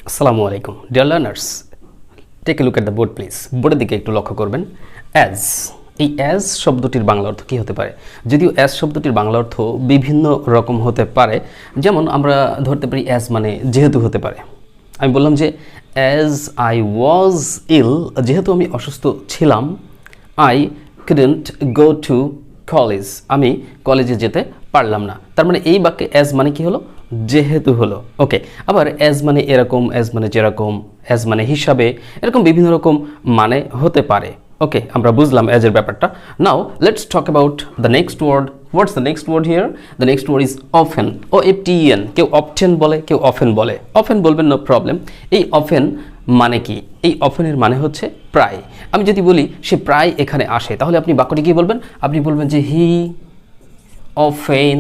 আসসালামু আলাইকুম dear learners, take a look at the board please. বোর্ডের দিকে একটু লক্ষ্য করবেন। অ্যাজ, এই অ্যাজ শব্দটির বাংলা অর্থ কী হতে পারে? যদিও অ্যাজ শব্দটির বাংলা অর্থ বিভিন্ন রকম হতে পারে, যেমন আমরা ধরতে পারি অ্যাজ মানে যেহেতু হতে পারে। আমি বললাম যে অ্যাজ আই ওয়াজ ইল, যেহেতু আমি অসুস্থ ছিলাম, I couldn't go to college, আমি কলেজে যেতে পারলাম না। তার মানে এই বাক্যে অ্যাজ মানে কি হলো? যেহেতু হলো। ওকে, আবার অ্যাজ মানে এরকম, অ্যাজ মানে যেরকম, অ্যাজ মানে হিসাবে, এরকম বিভিন্ন রকম মানে হতে পারে। ওকে, আমরা বুঝলাম অ্যাজের ব্যাপারটা। Now let's talk about the next word. What's the next word here? The next word is often. OFTEN, কেউ অফটেন বলে, কেউ অফেন বলে। অফেন বলবেন, নো প্রবলেম। এই অফেন মানে কি? এই অফেনের মানে হচ্ছে প্রায়। আমি যদি বলি সে প্রায় এখানে আসে, তাহলে আপনি বাক্যটি কি বলবেন? আপনি বলবেন যে হি অফেন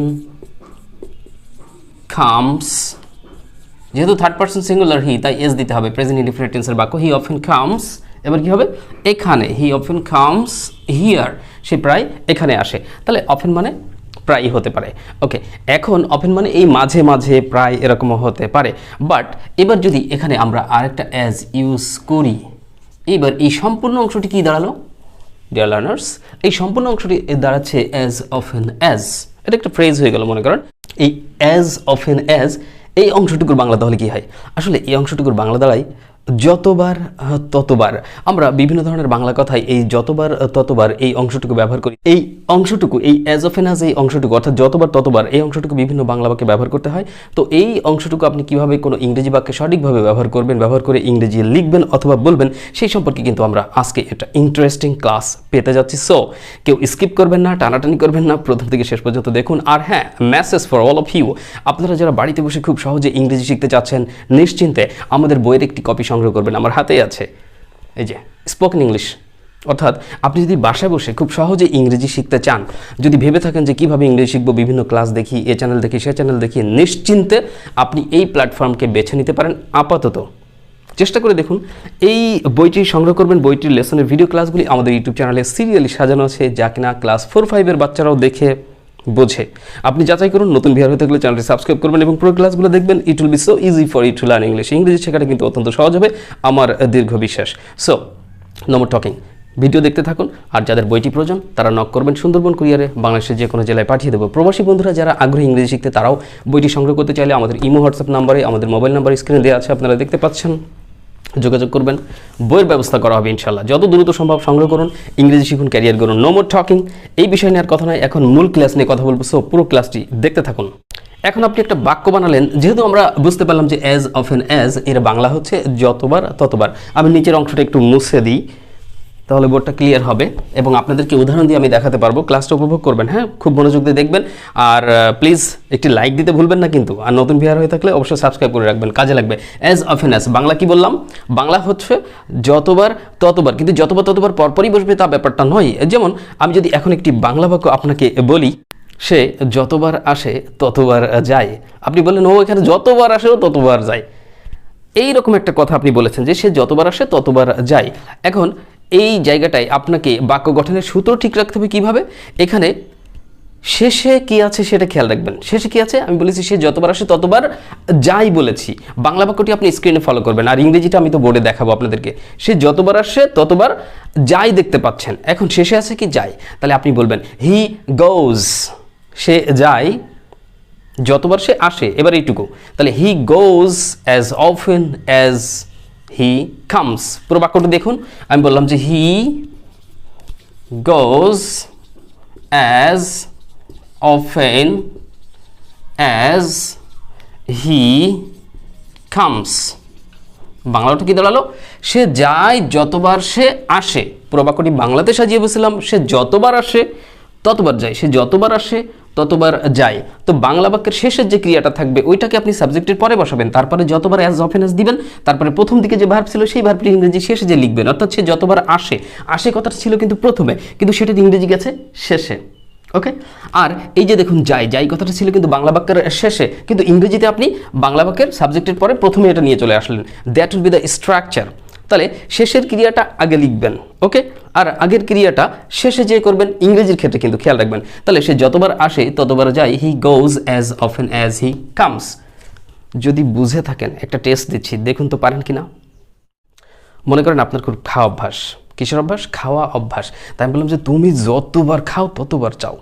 কামস। যেহেতু থার্ড পারসন সিঙ্গুলার হি, তাই এস দিতে হবে। প্রেজেন্ট ইনডিফিনিট টেন্সের বাক্য, হি অফেন কামস। এবার কি হবে? এখানে। হি অফেন কামস হিয়ার, সে প্রায় এখানে আসে। তাহলে অফেন মানে প্রায়ই হতে পারে। ওকে, এখন অফেন মানে এই মাঝে মাঝে, প্রায় এরকমও হতে পারে। বাট এবার যদি এখানে আমরা আরেকটা অ্যাজ ইউজ করি, এবার এই সম্পূর্ণ অংশটি কি দাঁড়ালো ডিয়ার লার্নার্স? এই সম্পূর্ণ অংশটি দাঁড়াচ্ছে অ্যাজ অফেন অ্যাজ। এটা একটা ফ্রেজ হয়ে গেল মনে করেন। এই অ্যাজ অফেন অ্যাজ, এই অংশটুকুর বাংলা তাহলে কি হয়? আসলে এই অংশটুকুর বাংলা দাঁড়ায় যতবার ততবার। আমরা বিভিন্ন ধরনের বাংলা কথায় এই যতবার ততবার এই অংশটুকু ব্যবহার করি। এই অংশটুকু, এই অ্যাজ অফেন অ্যাজ, এই অংশটুকু অর্থাৎ যতবার ততবার, এই অংশটুকু বিভিন্ন বাংলা বাক্যে ব্যবহার করতে হয়। তো এই অংশটুকু আপনি কিভাবে কোনো ইংরেজি বাক্যে সঠিকভাবে ব্যবহার করবেন, ব্যবহার করে ইংরেজি লিখবেন অথবা বলবেন, সেই সম্পর্কে কিন্তু আমরা আজকে একটা ইন্টারেস্টিং ক্লাস পেতে যাচ্ছি। সো কেউ স্কিপ করবেন না, টানাটানি করবেন না, প্রথম থেকে শেষ পর্যন্ত দেখুন। আর হ্যাঁ, message for all of you, আপনারা যারা বাড়িতে বসে খুব সহজে ইংরেজি শিখতে চাচ্ছেন, নিশ্চিন্তে আমাদের বইয়ের একটি কপি সংগ্রহ করবেন। আমার হাতেই আছে এই যে স্পোকেন ইংলিশ। অর্থাৎ আপনি যদি বাসায় বসে খুব সহজে ইংরেজি শিখতে চান, যদি ভেবে থাকেন যে কীভাবে ইংরেজি শিখবো, বিভিন্ন ক্লাস দেখি, এ চ্যানেল দেখি, সে চ্যানেল দেখি, নিশ্চিন্তে আপনি এই প্ল্যাটফর্মকে বেছে নিতে পারেন। আপাতত চেষ্টা করে দেখুন, এই বইটি সংগ্রহ করবেন। বইটির লেসনের ভিডিও ক্লাসগুলি আমাদের ইউটিউব চ্যানেলে সিরিয়ালি সাজানো আছে, যা কিনা ক্লাস 4-5 বাচ্চারাও দেখে বোঝে। আপনি যাচাই করুন। নতুন ভিডিও হয়ে থাকলে চ্যানেলটি সাবস্ক্রাইব করবেন এবং পুরো ক্লাসগুলো দেখবেন। It will be so easy for you to learn English. ইংরেজি শেখাটা কিন্তু অত্যন্ত সহজ হবে, আমার দীর্ঘ বিশ্বাস। So no more talking, video দেখতে থাকুন। আর যাদের বইটি প্রয়োজন তারা নক করবেন সুন্দরবন কুরিয়ারে, বাংলাদেশের যে কোনো জেলায় পাঠিয়ে দেবো। প্রবাসী বন্ধুরা যারা আগ্রহী ইংরেজি শিখতে, তারাও বইটি সংগ্রহ করতে চাইলে আমাদের ইমো হোয়াটসঅ্যাপ নাম্বারে, আমাদের মোবাইল নাম্বার স্ক্রিনে দেওয়া আছে, আপনারা দেখতে পাচ্ছেন, যোগাযোগ করবেন। বইয়ের ব্যবস্থা করা হবে ইনশাল্লাহ। যত দ্রুত সম্ভব সংগ্রহ করুন, ইংরেজি শিখুন, ক্যারিয়ার করুন। নো মোর টকিং, এই বিষয় নিয়ে আর কথা নয়, এখন মূল ক্লাস নিয়ে কথা বলবো। সো পুরো ক্লাসটি দেখতে থাকুন। এখন আপনি একটা বাক্য বানালেন, যেহেতু আমরা বুঝতে পারলাম যে অ্যাজ অফেন অ্যাজ এর বাংলা হচ্ছে যতবার ততবার। আমি নিচের অংশটা একটু মুছে দিই, তাহলে বোর্ডটা ক্লিয়ার হবে এবং আপনাদেরকে উদাহরণ দিয়ে আমি দেখাতে পারবো। ক্লাসটা উপভোগ করবেন, হ্যাঁ, খুব মনোযোগ দিয়ে দেখবেন। আর প্লিজ একটি লাইক দিতে ভুলবেন না কিন্তু। আর নতুন ভিউয়ার হয়ে থাকলে অবশ্যই সাবস্ক্রাইব করে রাখবেন, কাজে লাগবে। অ্যাজ অফেন অ্যাজ বাংলা কি বললাম? বাংলা হচ্ছে যতবার ততবার, কিন্তু যতবার ততবার পরপরই বসবে তা ব্যাপারটা নয়। যেমন আমি যদি এখন একটি বাংলা বাক্য আপনাকে বলি, সে যতবার আসে ততবার যায়, আপনি বললেন ও এখানে যতবার আসে ও ততবার যায়। এইরকম একটা কথা আপনি বলেছেন যে সে যতবার আসে ততবার যায়। এখন এই জায়গাটায় আপনাকে বাক্য গঠনের সূত্র ঠিক রাখতে হবে। কীভাবে? এখানে শেষে কি আছে সেটা খেয়াল রাখবেন। শেষে কি আছে? আমি বলেছি সে যতবার আসে ততবার যাই বলেছি। বাংলা বাক্যটি আপনি স্ক্রিনে ফলো করবেন, আর ইংরেজিটা আমি তো বোর্ডে দেখাবো আপনাদেরকে। সে যতবার আসে ততবার যাই দেখতে পাচ্ছেন। এখন শেষে আছে কি? যাই। তাহলে আপনি বলবেন হি গোজ, সে যায় যতবার সে আসে। এবার এইটুকু, তাহলে he goes as often as he comes. পুরো বাক্যটা দেখুন। আমি বললাম যে he goes as often as he comes. বাংলাটা কি দাঁড়ালো? সে যায় যতবার সে আসে। পুরো বাক্যটি বাংলাতে সাজিয়ে বসেছিলাম, সে যতবার আসে ততবার যায়, সে যতবার আসে ততবার যায়। তো বাংলা বাক্যের শেষের যে ক্রিয়াটা থাকবে ওইটাকে আপনি সাবজেক্টের পরে বসাবেন, তারপরে যতবার অ্যাজ অফেন অ্যাজ দিবেন, তারপরে প্রথম দিকে যে ভার্ব ছিল সেই ভার্বটি ইংরেজি শেষে যে লিখবেন। অর্থাৎ সে যতবার আসে, আসে কথাটা ছিল কিন্তু প্রথমে, কিন্তু সেটা ইংরেজি গেছে শেষে। ওকে, আর এই যে দেখুন যাই, যাই কথাটা ছিল কিন্তু বাংলা বাক্যের শেষে, কিন্তু ইংরেজিতে আপনি বাংলা বাক্যের সাবজেক্টের পরে প্রথমে এটা নিয়ে চলে আসলেন। That will be the structure. তাহলে শেষের ক্রিয়াটা আগে লিখবেন, ওকে, আর আগের ক্রিয়াটা শেষে যে করবেন। ইংরেজির ক্ষেত্রে কিন্তু খেয়াল রাখবেন। তাহলে সে যতবার আসে ততবার যায়, he goes as often as he comes. যদি বুঝে থাকেন একটা টেস্ট দিচ্ছি, দেখুন তো পারেন কি না। মনে করেন আপনার খুব খাওয়া অভ্যাস, কিসের অভ্যাস? খাওয়া অভ্যাস। তাই আমি বললাম যে তুমি যতবার খাও ততবার চাও,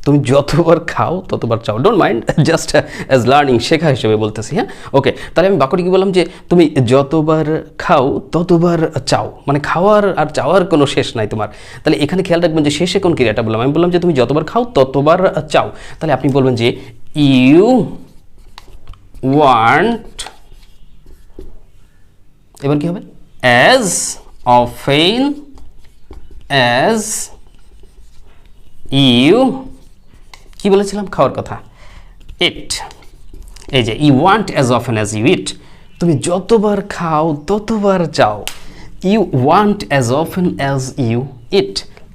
তুমি যতবার খাও ততবার চাও। Don't mind, just as learning, শেখা হিসেবে বলতেছি, হ্যাঁ ওকে। তাহলে আমি বাক্যটি কি বললাম যে তুমি যতবার খাও ততবার চাও, মানে খাওয়ার আর চাওয়ার কোনো শেষ নাই তোমার। তাহলে এখানে খেয়াল রাখবেন যে শেষে কোন ক্রিয়াটা বললাম, আমি বললাম যে তুমি যতবার খাও ততবার চাও। তাহলে আপনি বলবেন যে ইউ ওয়ান্ট, এবার কি হবে? অ্যাজ অফেন অ্যাজ ইউ, কি বলেছিলাম খাওয়ার কথা? ইট। এই যে you want as often as you eat, তুমি যতবার খাও ততবার চাও। You want as often as you eat.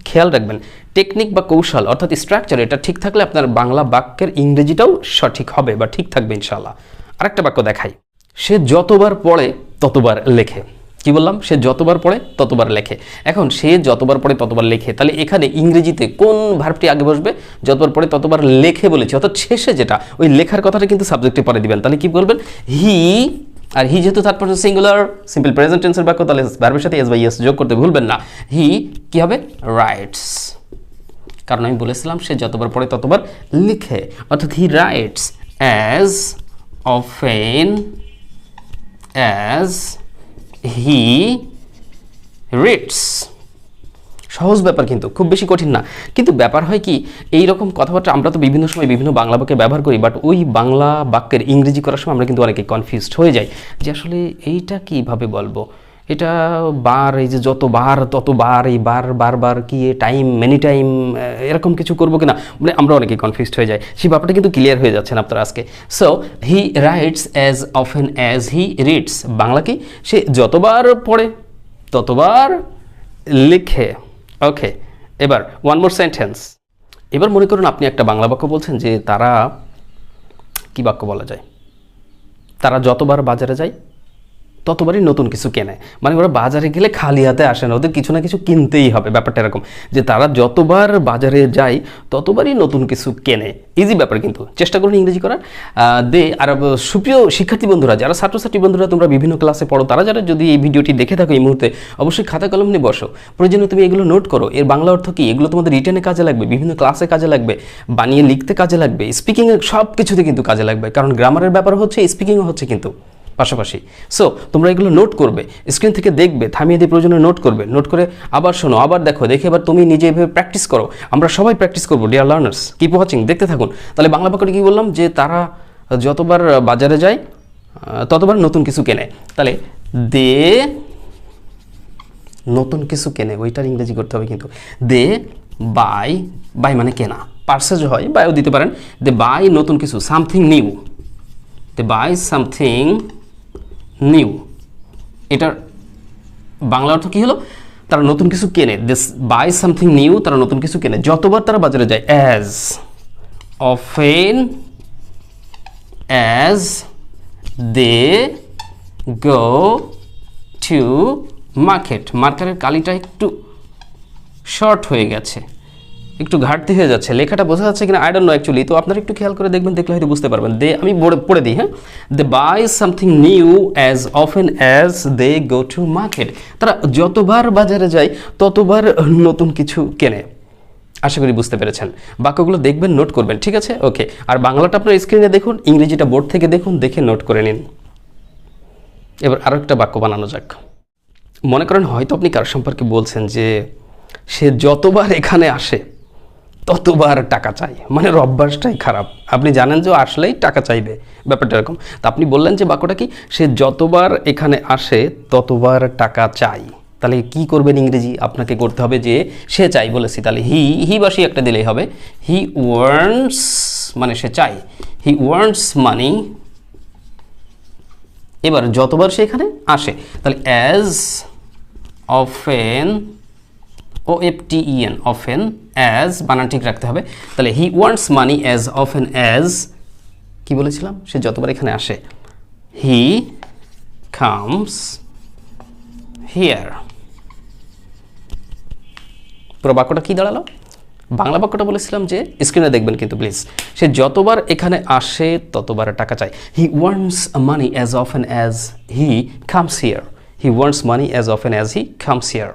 খেয়াল রাখবেন টেকনিক বা কৌশল অর্থাৎ স্ট্রাকচার এটা ঠিক থাকলে আপনার বাংলা বাক্যের ইংরেজিটাও সঠিক হবে বা ঠিক থাকবে ইনশাআল্লাহ। আরেকটা বাক্য দেখাই, সে যতবার পড়ে ততবার লেখে। কি বললাম? সে যতবার পড়ে ততবার লেখে। এখন সে যতবার পড়ে ততবার লেখে, তাহলে এখানে ইংরেজিতে কোন ভার্বটি আগে বসবে? যতবার পড়ে ততবার লেখে বলেছি, অর্থাৎ শেষে যেটা ওই লেখার কথাটা কিন্তু সাবজেক্টে পরে দিবেন। তাহলে কি বলবেন? হি, আর হি যেহেতু third person singular simple present টেন্সের বাক্য, তাহলে ভার্বের সাথে এস বাই এস যোগ করতে ভুলবেন না। হি কি হবে? রাইটস। কারণ আমি বলেছিলাম সে যতবার পড়ে ততবার লিখে, অর্থাৎ he writes as often as he reads. সহজ ব্যাপার, কিন্তু খুব বেশি কঠিন না। কিন্তু ব্যাপার হয় কি, এই রকম কথাবার্তা আমরা তো বিভিন্ন সময় বিভিন্ন বাংলা বাক্যে ব্যবহার করি, বাট ওই বাংলা বাক্যের ইংরেজি করার সময় আমরা কিন্তু অনেকে কনফিউজড হয়ে যাই যে আসলে এইটা কীভাবে বলবো, এটা বার, এই যে যতবার ততবার, এই বার বারবার কি টাইম মেনি টাইম এরকম কিছু করবো কিনা, মানে আমরা অনেকে কনফিউজড হয়ে যাই। সেই ব্যাপারটা কিন্তু ক্লিয়ার হয়ে যাচ্ছেন আপনারা আজকে। So he writes as often as he reads, Bangla কি? সে যতবার পড়ে ততবার লিখে। ওকে, এবার ওয়ান মোর সেন্টেন্স। এবার মনে করুন আপনি একটা বাংলা বাক্য বলছেন যে তারা, কি বাক্য বলা যায়? তারা যতবার বাজারে যায় ততবারই নতুন কিছু কেনে, মানে ওরা বাজারে গেলে খালি হাতে আসে না, ওদের কিছু না কিছু কিনতেই হবে। ব্যাপারটা এরকম যে তারা যতবার বাজারে যায় ততবারই নতুন কিছু কেনে। ইজি ব্যাপার, কিন্তু চেষ্টা করুন ইংরেজি করার। আর সুপ্রিয় শিক্ষার্থী বন্ধুরা, যারা ছাত্রছাত্রী বন্ধুরা তোমরা বিভিন্ন ক্লাসে পড়ো, তারা যারা যদি এই ভিডিওটি দেখে থাকো এই মুহূর্তে, অবশ্যই খাতা কলম নিয়ে বসো, প্রয়োজনে তুমি এগুলো নোট করো। এর বাংলা অর্থ কি, এগুলো তোমাদের রিটেনে কাজে লাগবে, বিভিন্ন ক্লাসে কাজে লাগবে, বানিয়ে লিখতে কাজে লাগবে, স্পিকিংয়ে সব কিছুতে কিন্তু কাজে লাগবে, কারণ গ্রামারের ব্যাপার হচ্ছে, স্পিকিংও হচ্ছে কিন্তু পাশাপাশি। সো তোমরা এগুলো নোট করবে, স্ক্রিন থেকে দেখবে, থামিয়ে দিয়ে প্রয়োজনে নোট করবে, নোট করে আবার শোনো, আবার দেখো, দেখে এবার তুমি নিজে এভাবে প্র্যাকটিস করো। আমরা সবাই প্র্যাকটিস করবো ডিয়ার লার্নার্স, কিপ ওয়াচিং, দেখতে থাকুন। তাহলে বাংলা বাক্যটি কী বললাম? যে তারা যতবার বাজারে যায় ততবার নতুন কিছু কেনে। তাহলে দে নতুন কিছু কেনে, ওইটার ইংরেজি করতে হবে কিন্তু। দে বাই, বাই মানে কেনা, পার্সেজ হয়, বাইও দিতে পারেন। দে বাই নতুন কিছু, something new, they buy something new. এটার বাংলা অর্থ কী হলো? তারা নতুন কিছু কেনে। দিস বাই সামথিং নিউ, তারা নতুন কিছু কেনে যতবার তারা বাজারে যায়। As often as they go to market. মার্কেটের কালিটা একটু শর্ট হয়ে গেছে, একটু ঘাটতি হয়ে যাচ্ছে, লেখাটা বোঝা যাচ্ছে কিনা আই ডোন্ট নো অ্যাকচুয়ালি, তো আপনারা একটু খেয়াল করে দেখবেন, দেখলে হয়তো বুঝতে পারবেন। দে, আমি পড়ে দিই, হ্যাঁ। They buy something new as often as they go to market. তারা যতবার বাজারে যায় ততবার নতুন কিছু কেনে। আশা করি বুঝতে পেরেছেন। বাক্যগুলো দেখবেন, নোট করবেন, ঠিক আছে? ওকে। আর বাংলাটা আপনার স্ক্রিনে দেখুন, ইংরেজিটা বোর্ড থেকে দেখুন, দেখে নোট করে নিন। এবার আরও একটা বাক্য বানানো যাক। মনে করেন হয়তো আপনি কারোর সম্পর্কে বলছেন যে সে যতবার এখানে আসে ততবার টাকা চাই, মানে অভ্যাসটাই খারাপ। আপনি জানেন যে আসলেই টাকা চাইবে, ব্যাপারটা এরকম। তা আপনি বললেন যে বাক্যটা কি? সে যতবার এখানে আসে ততবার টাকা চাই। তাহলে কি করবেন ইংরেজি? আপনাকে করতে হবে যে সে চাই বলেছি, তাহলে হি বাসি একটা দিলেই হবে। হি ওয়ান্টস মানে সে চাই, হি ওয়ান্টস মানি। এবার যতবার সে এখানে আসে, তাহলে as often, OFTEN, often, as বানান ঠিক রাখতে হবে। তাহলে হি wants money as often as, কি বলেছিলাম? সে যতবার এখানে আসে। হি কামস হিয়ার। পুরো বাক্যটা কি দাঁড়ালো? বাংলা বাক্যটা বলেছিলাম যে স্ক্রিনে দেখবেন কিন্তু প্লিজ। সে যতবার এখানে আসে ততবার টাকা চায়। He wants money as often as he comes here. He wants money as often as he comes here.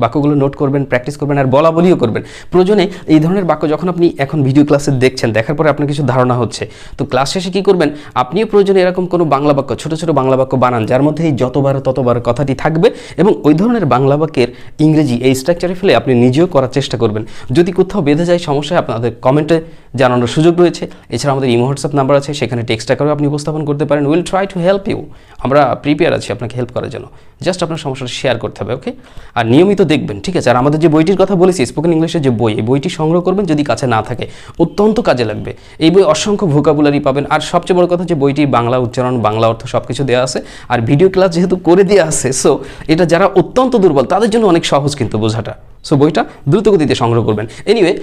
বাক্যগুলো নোট করবেন, প্র্যাকটিস করবেন, আর বলা বলিও করবেন। প্রয়োজনে এই ধরনের বাক্য যখন আপনি এখন ভিডিও ক্লাসে দেখছেন, দেখার পরে আপনার কিছু ধারণা হচ্ছে, তো ক্লাস শেষে কী করবেন, আপনিও প্রয়োজনে এরকম কোনো বাংলা বাক্য, ছোটো ছোটো বাংলা বাক্য বানান যার মধ্যে এই যতবার ততবার কথাটি থাকবে, এবং ওই ধরনের বাংলা বাক্যের ইংরেজি এই স্ট্রাকচারে ফেলে আপনি নিজেও করার চেষ্টা করবেন। যদি কোথাও বেঁধে যায় সমস্যায় আপনাদের কমেন্টে জানানোর সুযোগ রয়েছে। এছাড়া আমাদের ইমো হোয়াটসঅ্যাপ নাম্বার আছে, সেখানে টেক্সট আকারেও আপনি উপস্থাপন করতে পারেন। Will try to help you. আমরা প্রিপেয়ার আছি আপনাকে হেল্প করার জন্য। জাস্ট আপনার সমস্যাটা শেয়ার করতে হবে, ওকে? আর নিয়মিত দেখবেন, ঠিক আছে? আর আমাদের যে বইটির কথা বলেছি, স্পোকেন ইংলিশের যে বই, এই বইটি সংগ্রহ করবেন যদি কাছে না থাকে, অত্যন্ত কাজে লাগবে। এই বই অসংখ্য ভোকাবুলারি পাবেন, আর সবচেয়ে বড় কথা যে বইটি বাংলা উচ্চারণ, বাংলা অর্থ সব কিছু দেওয়া আছে, আর ভিডিও ক্লাস যেহেতু করে দেওয়া আছে, সো এটা যারা অত্যন্ত দুর্বল তাদের জন্য অনেক সহজ কিন্তু বোঝাটা। সো বইটা দ্রুতগতিতে সংগ্রহ করবেন। এনিওয়ে,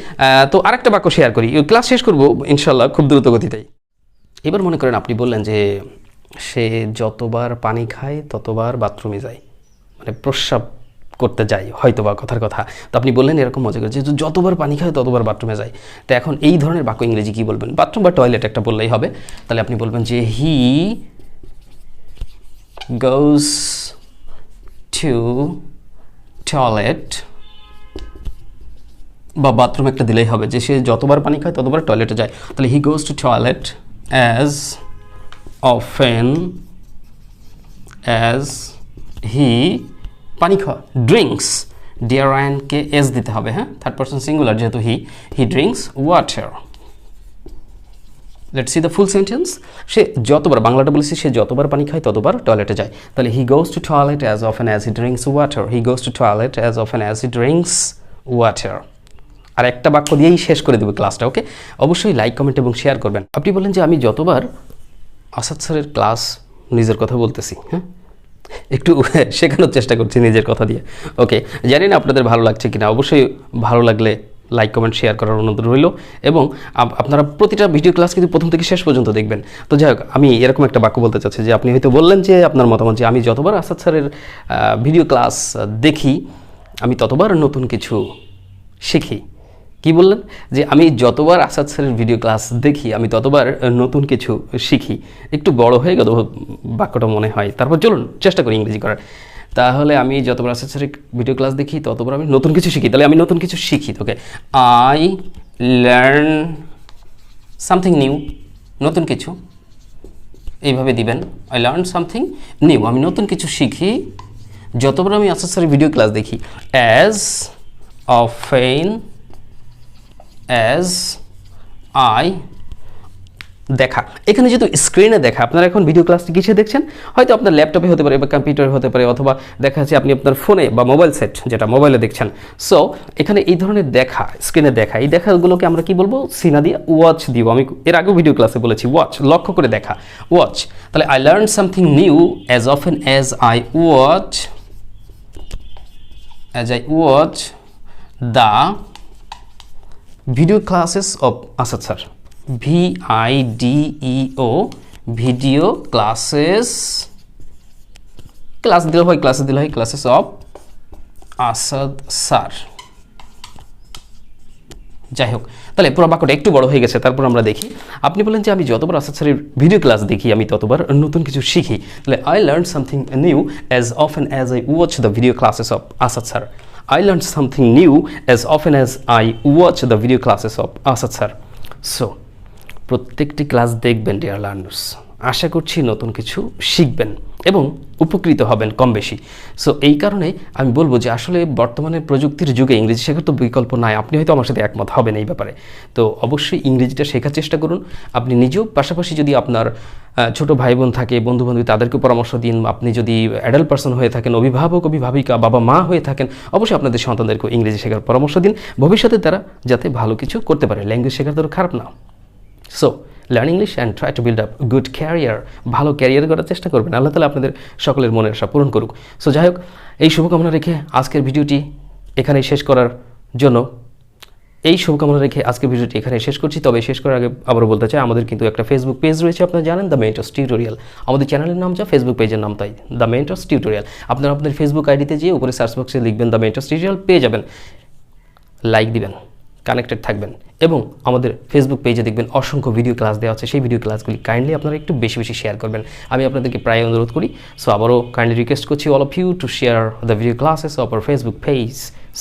তো আরেকটা বাক্য শেয়ার করি, ক্লাস শেষ করবো ইনশাল্লাহ খুব দ্রুতগতিতেই। এবার মনে করেন আপনি বললেন যে সে যতবার পানি খায় ততবার বাথরুমে যায়, মানে প্রস্রাব করতে যায় হয়তো বা, কথার কথা। তো আপনি বললেন এরকম মজা করে যে যতবার পানি খায় ততবার বাথরুমে যায়। তো এখন এই ধরনের বাক্য ইংরেজি কী বলবেন? বাথরুম বা টয়লেট একটা বললেই হবে। তাহলে আপনি বলবেন যে হি গোজ টু টয়লেট, বা বাথরুম একটা দিলেই হবে, যে সে যতবার পানি খায় ততবার টয়লেটে যায়। তাহলে he goes to toilet as often as he পানি খাওয়া ড্রিঙ্কস, ডিয়ার আয়নকে এস দিতে হবে, হ্যাঁ, থার্ড পারসন সিঙ্গুলার যেহেতু he drinks water. Let's see the full sentence. সে যতবার, বাংলাটা বলেছি, সে যতবার পানি খায় ততবার টয়লেটে যায়। তাহলে he goes to toilet as often as he drinks water. He goes to toilet as often as he drinks water. আর একটা বাক্য দিয়েই শেষ করে দেবো ক্লাসটা, ওকে? অবশ্যই লাইক, কমেন্ট এবং শেয়ার করবেন। আপনি বলেন যে আমি যতবার আসাদ স্যারের ক্লাস, নিজের কথা বলতেছি, হ্যাঁ, একটু শেখানোর চেষ্টা করছি নিজের কথা দিয়ে, ওকে? জানি না আপনাদের ভালো লাগছে কিনা, অবশ্যই ভালো লাগলে লাইক, কমেন্ট, শেয়ার করার অনুরোধ রইল। এবং আপনারা প্রতিটা ভিডিও ক্লাস কিন্তু প্রথম থেকে শেষ পর্যন্ত দেখবেন। তো যাই হোক, আমি এরকম একটা বাক্য বলতে চাচ্ছি যে আপনি হয়তো বললেন যে আপনার মতামত, যে আমি যতবার আসাদ স্যারের ভিডিও ক্লাস দেখি আমি ততবার নতুন কিছু শিখি। কি বললেন? যে আমি যতবার আসাদ স্যারের ভিডিও ক্লাস দেখি আমি ততবার নতুন কিছু শিখি। একটু বড় হয়ে গেল বাক্যটা মনে হয়, তারপর চলুন চেষ্টা করি ইংরেজি করার। তাহলে আমি যতবার আসাদ স্যারের ভিডিও ক্লাস দেখি ততবার আমি নতুন কিছু শিখি। তাহলে আমি নতুন কিছু শিখি, তোকে আই লার্ন সামথিং নিউ, নতুন কিছু এইভাবে দিবেন। আই লার্ন সামথিং নিউ, আমি নতুন কিছু শিখি যতবার আমি আসাদ স্যারের ভিডিও ক্লাস দেখি। অ্যাজ অফেন অ্যাজ আই, দেখা, এখানে যেহেতু স্ক্রিনে দেখা, আপনারা এখন ভিডিও ক্লাসটি কিসে দেখছেন? হয়তো আপনার ল্যাপটপে হতে পারে, বা কম্পিউটারে হতে পারে, অথবা দেখা যাচ্ছে আপনি আপনার ফোনে বা মোবাইল সেট, যেটা মোবাইলে দেখছেন। সো এখানে এই ধরনের দেখা, স্ক্রিনে দেখা, এই দেখাগুলোকে আমরা কি বলবো? সিনা দিয়ে ওয়াচ দিব। আমি এর আগেও ভিডিও ক্লাসে বলেছি ওয়াচ, লক্ষ্য করে দেখা, ওয়াচ। তাহলে I learn something new as often as I watch, the video classes of Asad sir, VIDEO, video classes, class দিলে হয়, ক্লাসে দিলে হয় ক্লাসেস অফ আসাদ স্যার। যাই হোক, তাহলে পুরো বাক্যটা একটু বড় হয়ে গেছে, তারপর আমরা দেখি। আপনি বলেন যে আমি যতবার আসাদ স্যারের ভিডিও ক্লাস দেখি আমি ততবার নতুন কিছু শিখি। তাহলে I learn something new as often as I watch the video classes of Asad sir. I learned something new as often as I watch the video classes of Asad sir. So, প্রত্যেকটি class দেখবেন dear learners, আশা করছি নতুন কিছু শিখবেন এবং উপকৃত হবেন কম বেশি। সো এই কারণে আমি বলবো যে আসলে বর্তমানে প্রযুক্তির যুগে ইংরেজি শেখার তো বিকল্প নাই। আপনি হয়তো আমার সাথে একমত হবেন এই ব্যাপারে। তো অবশ্যই ইংরেজিটা শেখার চেষ্টা করুন আপনি নিজেও, পাশাপাশি যদি আপনার ছোট ভাই বোন থাকে, বন্ধুবান্ধব, তাদেরকে পরামর্শ দিন। আপনি যদি অ্যাডাল্ট পার্সন হয়ে থাকেন, অভিভাবক অভিভাবিকা, বাবা মা হয়ে থাকেন, অবশ্যই আপনাদের সন্তানদেরকে ইংরেজি শেখার পরামর্শ দিন, ভবিষ্যতে তারা যাতে ভালো কিছু করতে পারে। ল্যাঙ্গুয়েজ শেখার তো খারাপ না। So learn English and try to build up good career, ভালো ক্যারিয়ার করার চেষ্টা করবেন। আল্লাহ তাআলা আপনাদের সকলের মনের আশা পূরণ করুক। সো যাই হোক, এই শুভকামনা রেখে আজকের ভিডিওটি এখানে শেষ করার জন্য আজকের ভিডিওটি এখানে শেষ করছি। তবে শেষ করার আগে আবারও বলতে চাই, আমাদের কিন্তু একটা ফেসবুক পেজ রয়েছে, আপনারা জানেন, দ্য মেন্টরস টিউটোরিয়াল। আমাদের চ্যানেলের নাম যা, ফেসবুক পেজের নাম তাই, দ্য মেন্টরস টিউটোরিয়াল। আপনারা আপনাদের ফেসবুক আইডিতে যেয়ে উপরে সার্চ বক্সে লিখবেন দ্য মেন্টরস টিউটোরিয়াল, পেয়ে যাবেন। লাইক দিবেন, কানেক্টেড থাকবেন এবং আমাদের ফেসবুক পেজে দেখবেন অসংখ্য ভিডিও ক্লাস দেওয়া আছে, সেই ভিডিও ক্লাসগুলি কাইন্ডলি আপনারা একটু বেশি বেশি শেয়ার করবেন, আমি আপনাদেরকে প্রায় অনুরোধ করি। সো আবারও কাইন্ডলি রিকোয়েস্ট করছি all of you to share the video classes of our Facebook page.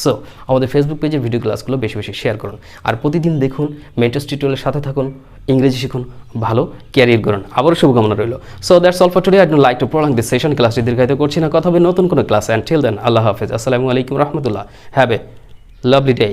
So আমাদের ফেসবুক পেজের ভিডিও ক্লাসগুলো বেশি বেশি শেয়ার করুন, আর প্রতিদিন দেখুন, মেন্টরস টিউটোরিয়ালের সাথে থাকুন, ইংরেজি শিখুন, ভালো ক্যারিয়ার করুন। আবারও শুভকামনা রইল। So that's all for today. I don't like to prolong this session. ক্লাসটি দীর্ঘায়িত করছি না, কথা হবে নতুন কোনো ক্লাসে। অ্যান্ড টিল দেন, আল্লাহ হাফেজ, আসসালামু আলাইকুম রহমতুল্লাহ। Have a lovely day.